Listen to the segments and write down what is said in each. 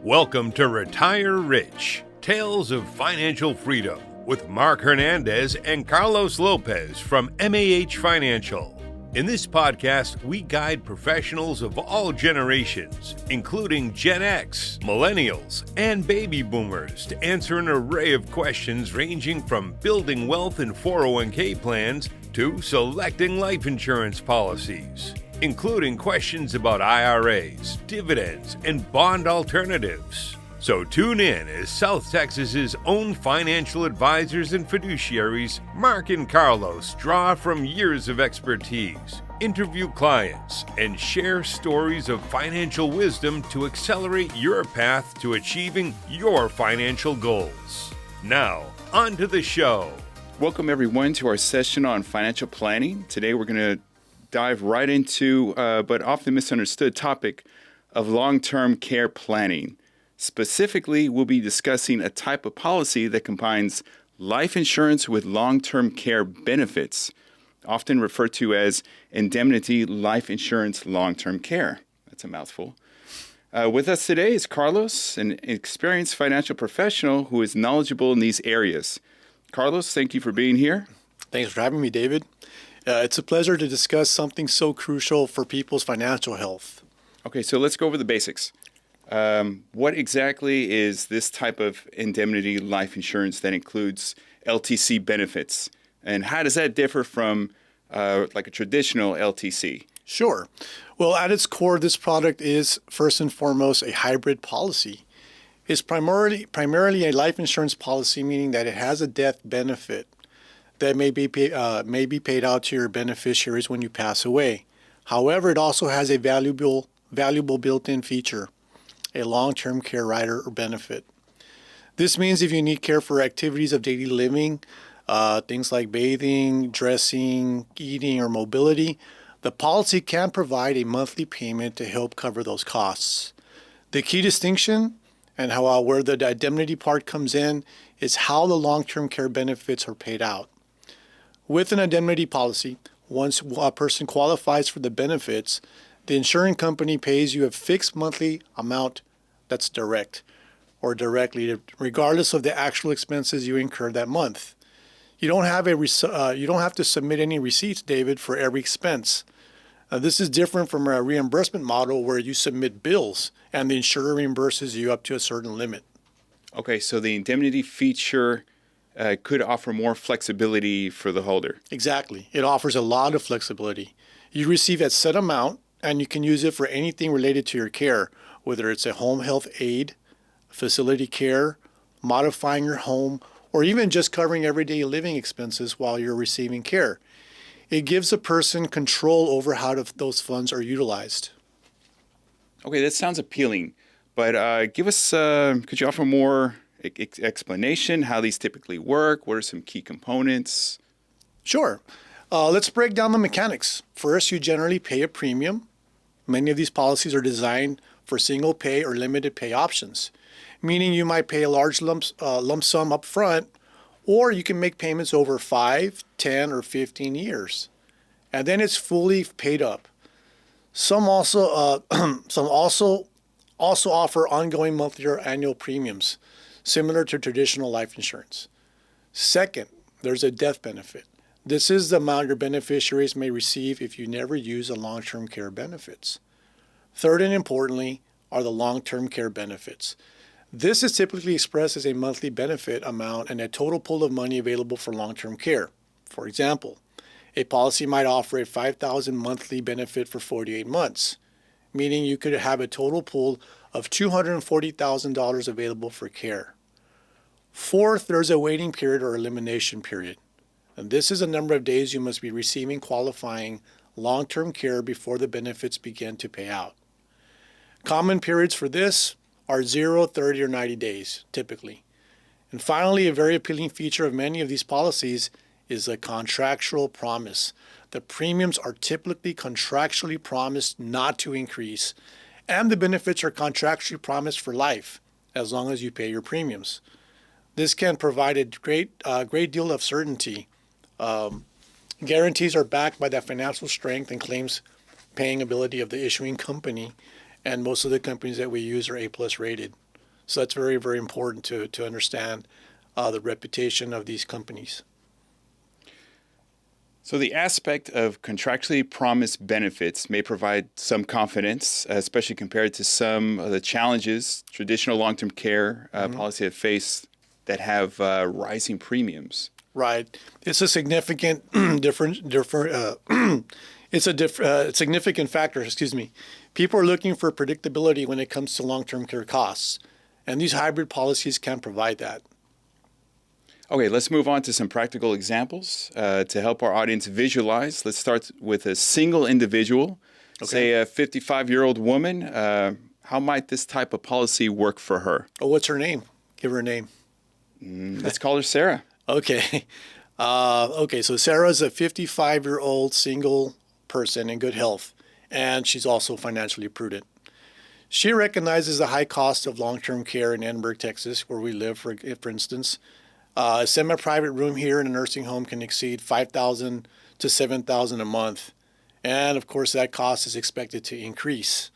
Welcome to Retire Rich, Tales of Financial Freedom with Mark Hernandez and Carlos Lopez from M.A.H. Financial. In this podcast, we guide professionals of all generations, including Gen X, Millennials, and Baby Boomers, to answer an array of questions ranging from building wealth in 401k plans to selecting life insurance policies, including questions about IRAs, dividends, and bond alternatives. So tune in as South Texas's own financial advisors and fiduciaries, Mark and Carlos, draw from years of expertise, interview clients, and share stories of financial wisdom to accelerate your path to achieving your financial goals. Now, on to the show. Welcome everyone to our session on financial planning. Today we're going to dive right into but often misunderstood topic of long-term care planning. Specifically, we'll be discussing a type of policy that combines life insurance with long-term care benefits, often referred to as Indemnity life insurance long-term care. That's a mouthful. With us today is Carlos, an experienced financial professional who is knowledgeable in these areas. Carlos, thank you for being here. Thanks for having me, David. It's a pleasure to discuss something so crucial for people's financial health. Okay, so let's go over the basics. What exactly is this type of indemnity life insurance that includes LTC benefits? And how does that differ from like a traditional LTC? Sure. Well, at its core, this product is first and foremost a hybrid policy. It's primarily a life insurance policy, meaning that it has a death benefit that may be paid out to your beneficiaries when you pass away. However, it also has a valuable built-in feature, a long-term care rider or benefit. This means if you need care for activities of daily living, things like bathing, dressing, eating, or mobility, the policy can provide a monthly payment to help cover those costs. The key distinction and where the indemnity part comes in is how the long-term care benefits are paid out. With an indemnity policy, once a person qualifies for the benefits, the insurance company pays you a fixed monthly amount that's direct or directly, regardless of the actual expenses you incur that month. You don't have to submit any receipts, David, for every expense. This is different from a reimbursement model where you submit bills and the insurer reimburses you up to a certain limit. Okay, so the indemnity feature could offer more flexibility for the holder. Exactly. It offers a lot of flexibility. You receive a set amount and you can use it for anything related to your care, whether it's a home health aid, facility care, modifying your home, or even just covering everyday living expenses while you're receiving care. It gives a person control over how those funds are utilized. Okay, that sounds appealing, but could you offer more explanation how these typically work? What are some key components? Sure. Let's break down the mechanics. First, you generally pay a premium. Many of these policies are designed for single pay or limited pay options, meaning you might pay a large lump sum up front, or you can make payments over 5, 10, or 15 years, and then it's fully paid up. Some also offer ongoing monthly or annual premiums, similar to traditional life insurance. Second, there's a death benefit. This is the amount your beneficiaries may receive if you never use the long-term care benefits. Third, and importantly, are the long-term care benefits. This is typically expressed as a monthly benefit amount and a total pool of money available for long-term care. For example, a policy might offer a $5,000 monthly benefit for 48 months, meaning you could have a total pool of $240,000 available for care. Fourth, there's a waiting period or elimination period. And this is a number of days you must be receiving qualifying long-term care before the benefits begin to pay out. Common periods for this are 0, 30, or 90 days, typically. And finally, a very appealing feature of many of these policies is a contractual promise. The premiums are typically contractually promised not to increase, and the benefits are contractually promised for life, as long as you pay your premiums. This can provide a great deal of certainty. Guarantees are backed by the financial strength and claims paying ability of the issuing company, and most of the companies that we use are A+ rated. So that's very, very important to understand the reputation of these companies. So the aspect of contractually promised benefits may provide some confidence, especially compared to some of the challenges traditional long-term care policy have faced that have rising premiums. Right. It's a significant significant factor, excuse me. People are looking for predictability when it comes to long-term care costs, and these hybrid policies can provide that. Okay, let's move on to some practical examples to help our audience visualize. Let's start with a single individual, say a 55-year-old woman. How might this type of policy work for her? Oh, what's her name? Give her a name. Let's call her Sarah. Okay. Okay, so Sarah's a 55-year-old single person in good health, and she's also financially prudent. She recognizes the high cost of long-term care in Edinburgh, Texas, where we live, for instance. A semi-private room here in a nursing home can exceed $5,000 to $7,000 a month. And of course, that cost is expected to increase.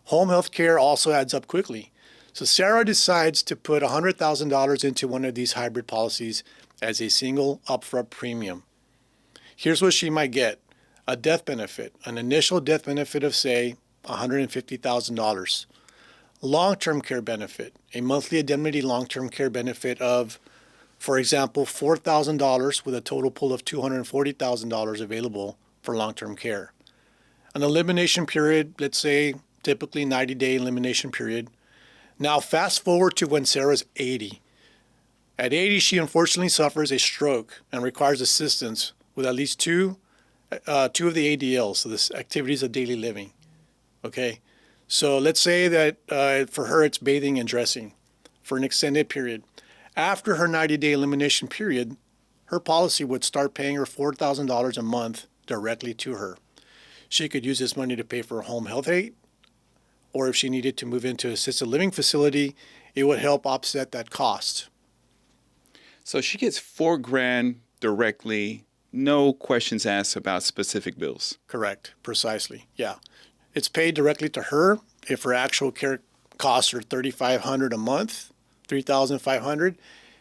Home health care also adds up quickly. So Sarah decides to put $100,000 into one of these hybrid policies as a single upfront premium. Here's what she might get. A death benefit, an initial death benefit of, say, $150,000. Long-term care benefit, a monthly indemnity long-term care benefit of, for example, $4,000 with a total pool of $240,000 available for long-term care. An elimination period, let's say typically 90-day elimination period. Now fast forward to when Sarah's 80. At 80, she unfortunately suffers a stroke and requires assistance with at least two of the ADLs, so the activities of daily living. Okay, so let's say that for her it's bathing and dressing for an extended period. After her 90-day elimination period, her policy would start paying her $4,000 a month directly to her. She could use this money to pay for home health aid, or if she needed to move into an assisted living facility, it would help offset that cost. So she gets $4,000 directly, no questions asked about specific bills. Correct, precisely, yeah. It's paid directly to her if her actual care costs are $3,500 a month, $3,500.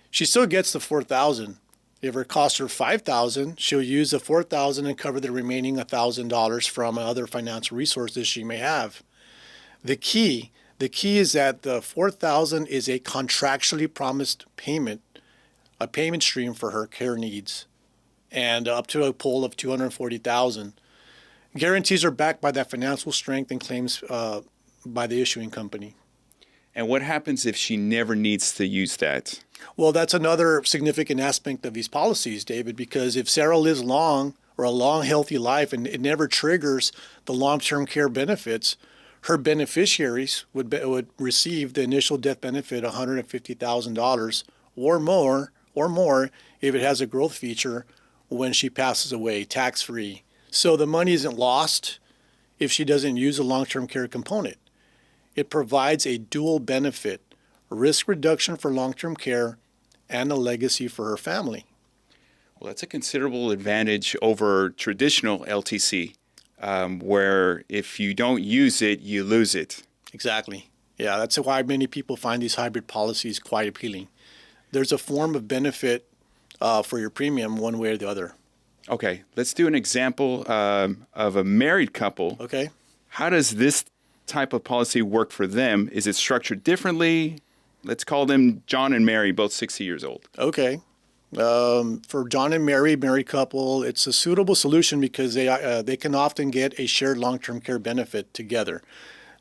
She still gets the $4,000. If her costs are $5,000, she'll use the $4,000 and cover the remaining $1,000 from other financial resources she may have. The key is that the $4,000 is a contractually promised payment, a payment stream for her care needs, and up to a pool of $240,000. Guarantees are backed by that financial strength and claims by the issuing company. And what happens if she never needs to use that? Well, that's another significant aspect of these policies, David, because if Sarah lives long or a long, healthy life and it never triggers the long-term care benefits, her beneficiaries would receive the initial death benefit, $150,000 or more if it has a growth feature when she passes away, tax-free. So the money isn't lost if she doesn't use a long-term care component. It provides a dual benefit, risk reduction for long-term care and a legacy for her family. Well, that's a considerable advantage over traditional LTC, where if you don't use it, you lose it. Exactly. Yeah, that's why many people find these hybrid policies quite appealing. There's a form of benefit for your premium one way or the other. Okay, let's do an example of a married couple. Okay. How does this type of policy work for them? Is it structured differently? Let's call them John and Mary, both 60 years old. Okay. For John and Mary, married couple, it's a suitable solution because they can often get a shared long-term care benefit together.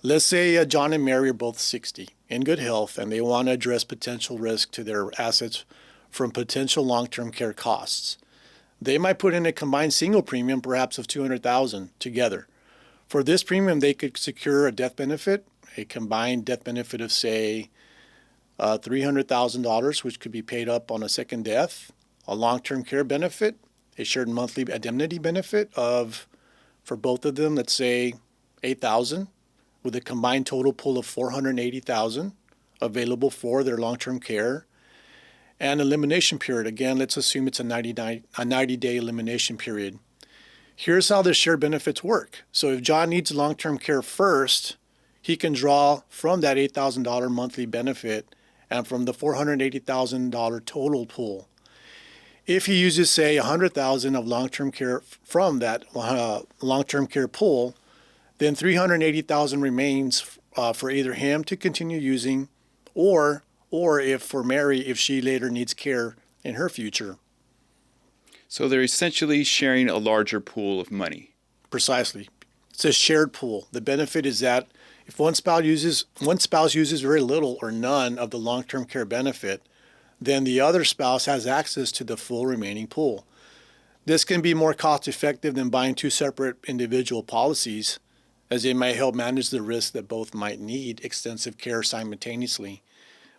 Let's say John and Mary are both 60 in good health and they want to address potential risk to their assets from potential long-term care costs. They might put in a combined single premium, perhaps of $200,000 together. For this premium, they could secure a death benefit, a combined death benefit of, say, $300,000, which could be paid up on a second death, a long-term care benefit, a shared monthly indemnity benefit of, for both of them, let's say $8,000, with a combined total pool of $480,000 available for their long-term care, and elimination period. Again, let's assume it's a 90-day elimination period. Here's how the shared benefits work. So if John needs long-term care first, he can draw from that $8,000 monthly benefit and from the $480,000 total pool. If he uses, say, $100,000 of long-term care from that long-term care pool, then $380,000 remains for either him to continue using, or if for Mary, if she later needs care in her future. So they're essentially sharing a larger pool of money. Precisely. It's a shared pool. The benefit is that if one spouse uses very little or none of the long-term care benefit, then the other spouse has access to the full remaining pool. This can be more cost-effective than buying two separate individual policies, as it may help manage the risk that both might need extensive care simultaneously,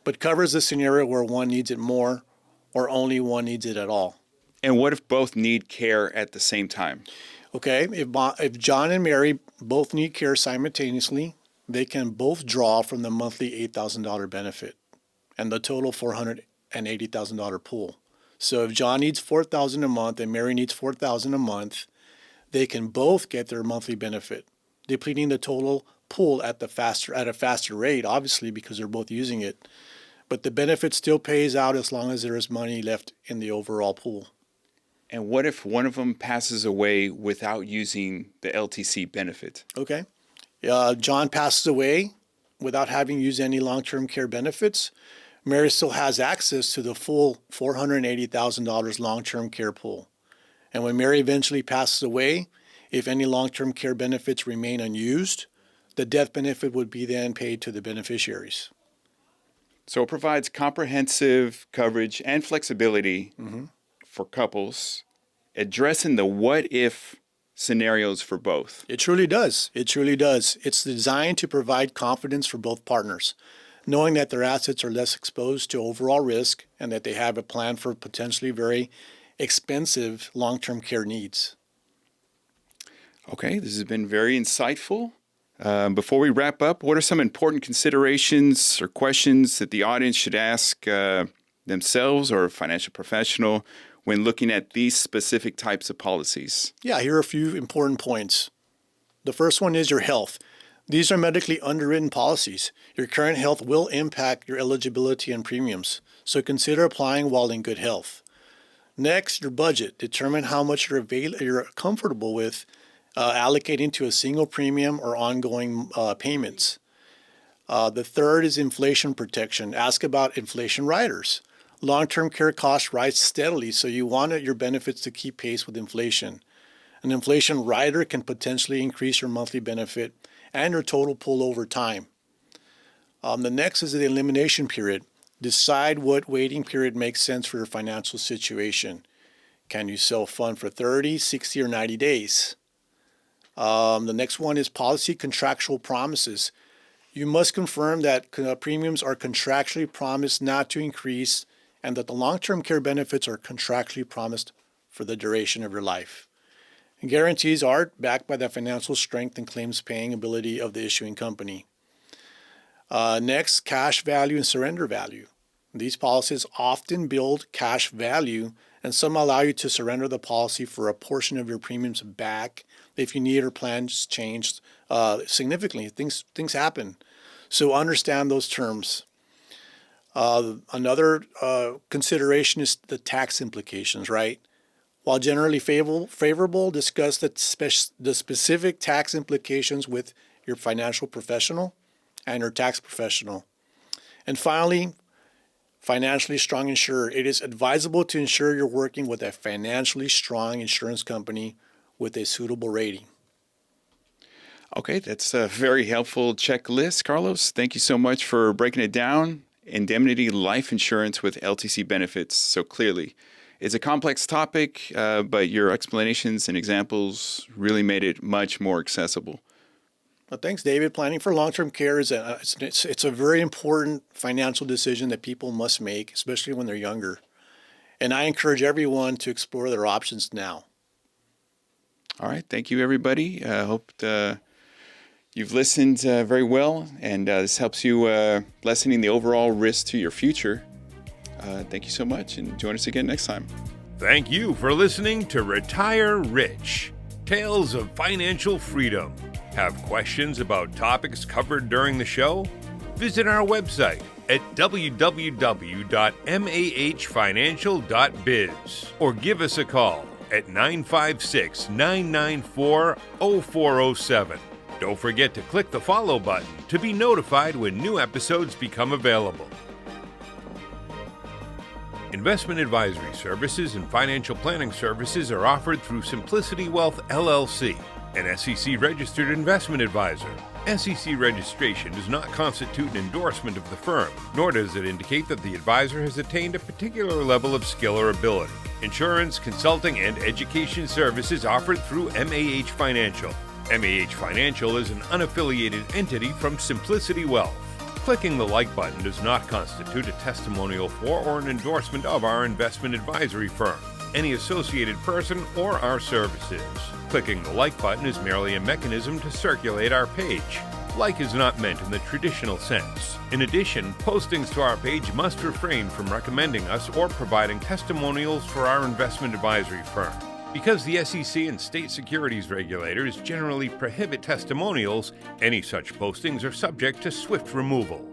but covers the scenario where one needs it more or only one needs it at all. And what if both need care at the same time? Okay, if John and Mary both need care simultaneously, they can both draw from the monthly $8,000 benefit and the total $480,000 pool. So if John needs $4,000 a month and Mary needs $4,000 a month, they can both get their monthly benefit, depleting the total pool at a faster rate, obviously, because they're both using it. But the benefit still pays out as long as there is money left in the overall pool. And what if one of them passes away without using the LTC benefit? Okay. John passes away without having used any long-term care benefits. Mary still has access to the full $480,000 long-term care pool. And when Mary eventually passes away, if any long-term care benefits remain unused, the death benefit would be then paid to the beneficiaries. So it provides comprehensive coverage and flexibility for couples, addressing the what-if scenarios for both. It truly does. It truly does. It's designed to provide confidence for both partners, knowing that their assets are less exposed to overall risk and that they have a plan for potentially very expensive long-term care needs. Okay, this has been very insightful. Before we wrap up, what are some important considerations or questions that the audience should ask themselves or a financial professional when looking at these specific types of policies? Yeah, here are a few important points. The first one is your health. These are medically underwritten policies. Your current health will impact your eligibility and premiums, so consider applying while in good health. Next, your budget. Determine how much you're comfortable with allocating to a single premium or ongoing payments. The third is inflation protection. Ask about inflation riders. Long-term care costs rise steadily, so you want your benefits to keep pace with inflation. An inflation rider can potentially increase your monthly benefit and your total pool over time. The next is the elimination period. Decide what waiting period makes sense for your financial situation. Can you self-fund for 30, 60, or 90 days? The next one is policy contractual promises. You must confirm that premiums are contractually promised not to increase and that the long-term care benefits are contractually promised for the duration of your life. And guarantees are backed by the financial strength and claims paying ability of the issuing company. Next, cash value and surrender value. These policies often build cash value, and some allow you to surrender the policy for a portion of your premiums back if you need or plans changed significantly. Things happen. So understand those terms. Another consideration is the tax implications, right? While generally favorable, discuss the specific tax implications with your financial professional and your tax professional. And finally, financially strong insurer. It is advisable to ensure you're working with a financially strong insurance company with a suitable rating. Okay, that's a very helpful checklist, Carlos. Thank you so much for breaking it down. Indemnity life insurance with LTC benefits so clearly. It's a complex topic, but your explanations and examples really made it much more accessible. Well, thanks, David. Planning for long-term care is it's a very important financial decision that people must make, especially when they're younger. And I encourage everyone to explore their options now. All right. Thank you, everybody. I hope you've listened very well, and this helps you lessening the overall risk to your future. Thank you so much, and join us again next time. Thank you for listening to Retire Rich, Tales of Financial Freedom. Have questions about topics covered during the show? Visit our website at www.mahfinancial.biz or give us a call at 956-994-0407. Don't forget to click the follow button to be notified when new episodes become available. Investment advisory services and financial planning services are offered through Simplicity Wealth LLC, an SEC-registered investment advisor. SEC registration does not constitute an endorsement of the firm, nor does it indicate that the advisor has attained a particular level of skill or ability. Insurance, consulting, and education services offered through M.A.H. Financial. M.A.H. Financial is an unaffiliated entity from Simplicity Wealth. Clicking the like button does not constitute a testimonial for or an endorsement of our investment advisory firm, any associated person, or our services. Clicking the like button is merely a mechanism to circulate our page. Like is not meant in the traditional sense. In addition, postings to our page must refrain from recommending us or providing testimonials for our investment advisory firm. Because the SEC and state securities regulators generally prohibit testimonials, any such postings are subject to swift removal.